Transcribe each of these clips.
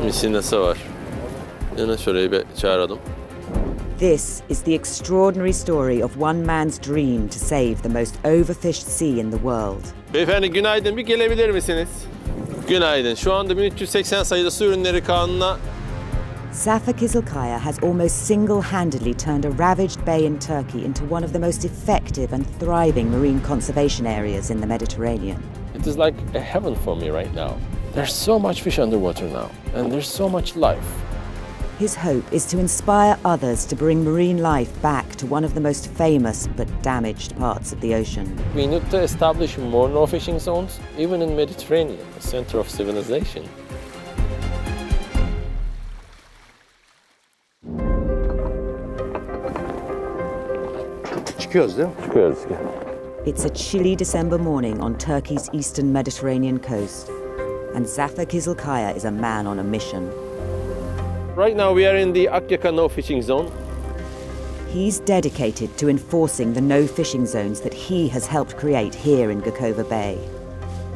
Misinası var. Yine şurayı bir çağıralım. This is the extraordinary story of one man's dream to save the most overfished sea in the world. Beyefendi günaydın, bir gelebilir misiniz? Günaydın. Şu anda 1380 sayılı su ürünleri kanununa... Zafer Kizilkaya has almost single-handedly turned a ravaged bay in Turkey into one of the most effective and thriving marine conservation areas in the Mediterranean. It is like a heaven for me right now. There's so much fish underwater now, and there's so much life. His hope is to inspire others to bring marine life back to one of the most famous but damaged parts of the ocean. We need to establish more no-fishing zones, even in Mediterranean, the center of civilization. Çıkıyoruz değil mi? Çıkıyoruz. It's a chilly December morning on Turkey's eastern Mediterranean coast, and Zafer Kizilkaya is a man on a mission. Right now we are in the Akyaka no-fishing zone. He's dedicated to enforcing the no-fishing zones that he has helped create here in Gokova Bay.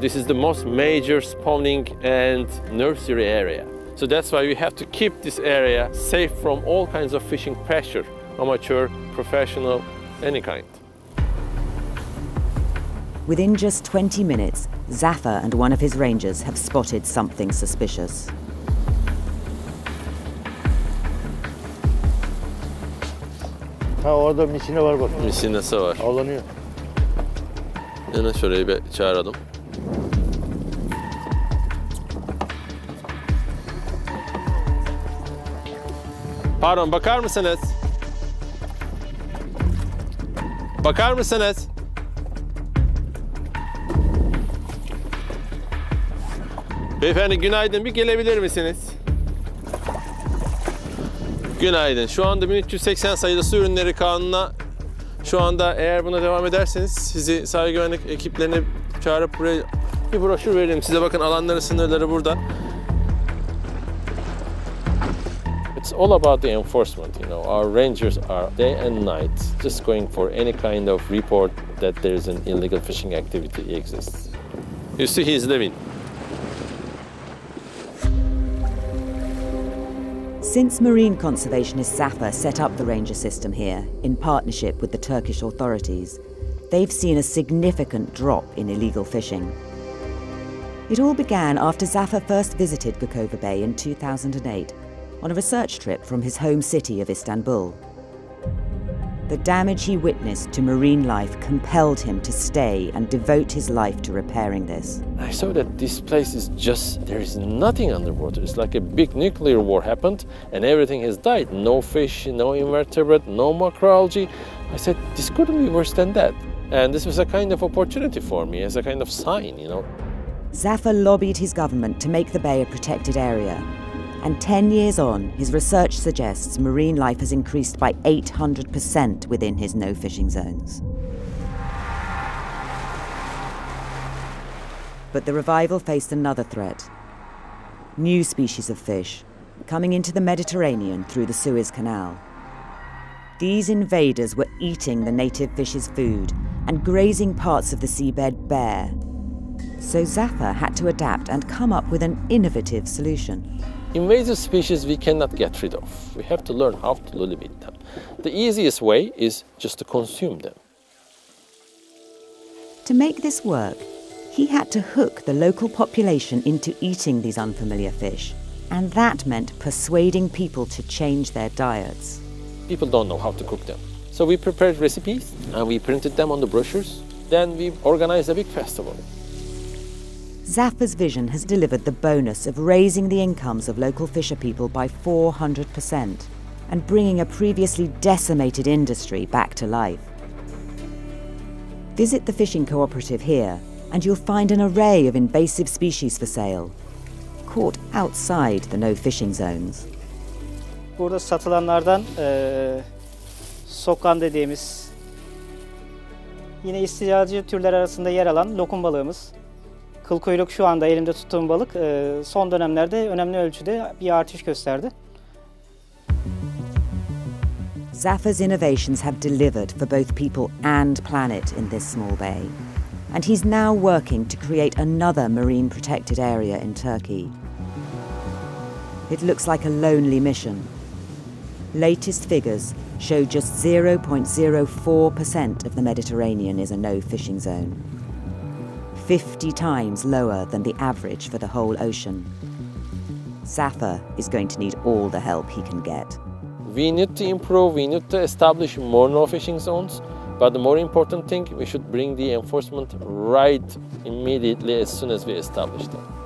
This is the most major spawning and nursery area. So that's why we have to keep this area safe from all kinds of fishing pressure, amateur, professional, any kind. Within just 20 minutes, Zafer and one of his rangers have spotted something suspicious. Ha orada misine var bak. Misinası var. Avlanıyor. Yine şurayı bir çağıralım. Pardon, bakar mısınız? Bakar mısınız? Beyefendi günaydın, bir gelebilir misiniz? Günaydın. Şu anda 1380 sayılı su ürünleri kanununa şu anda eğer buna devam ederseniz sizi sahil güvenlik ekiplerine çağırıp buraya bir broşür verelim. Size bakın alanların sınırları burada. It's all about the enforcement, you know. Our rangers are day and night just going for any kind of report that there is an illegal fishing activity exists. You see, he's living. Since marine conservationist Zafer set up the ranger system here in partnership with the Turkish authorities, they've seen a significant drop in illegal fishing. It all began after Zafer first visited Gokova Bay in 2008 on a research trip from his home city of Istanbul. The damage he witnessed to marine life compelled him to stay and devote his life to repairing this. I saw that this place is just, there is nothing underwater. It's like a big nuclear war happened and everything has died. No fish, no invertebrate, no macroalgae. I said, this couldn't be worse than that. And this was a kind of opportunity for me, as a kind of sign, you know. Zafer lobbied his government to make the bay a protected area. And 10 years on, his research suggests marine life has increased by 800% within his no-fishing zones. But the revival faced another threat. New species of fish coming into the Mediterranean through the Suez Canal. These invaders were eating the native fish's food and grazing parts of the seabed bare. So Zafer had to adapt and come up with an innovative solution. Invasive species we cannot get rid of. We have to learn how to live with them. The easiest way is just to consume them. To make this work, he had to hook the local population into eating these unfamiliar fish, and that meant persuading people to change their diets. People don't know how to cook them. So we prepared recipes and we printed them on the brochures. Then we organized a big festival. Zafer's vision has delivered the bonus of raising the incomes of local fisher people by 400% and bringing a previously decimated industry back to life. Visit the fishing cooperative here and you'll find an array of invasive species for sale, caught outside the no-fishing zones. Burada satılanlardan sokan dediğimiz yine istilacı türler arasında yer alan lokum balığımız. Kıl kuyruk şu anda elimde tuttuğum balık son dönemlerde önemli ölçüde bir artış gösterdi. Zafer's innovations have delivered for both people and planet in this small bay. And he's now working to create another marine protected area in Turkey. It looks like a lonely mission. Latest figures show just 0.04% of the Mediterranean is a no-fishing zone. 50 times lower than the average for the whole ocean. Safa is going to need all the help he can get. We need to improve, we need to establish more no-fishing zones, but the more important thing, we should bring the enforcement right immediately as soon as we establish them.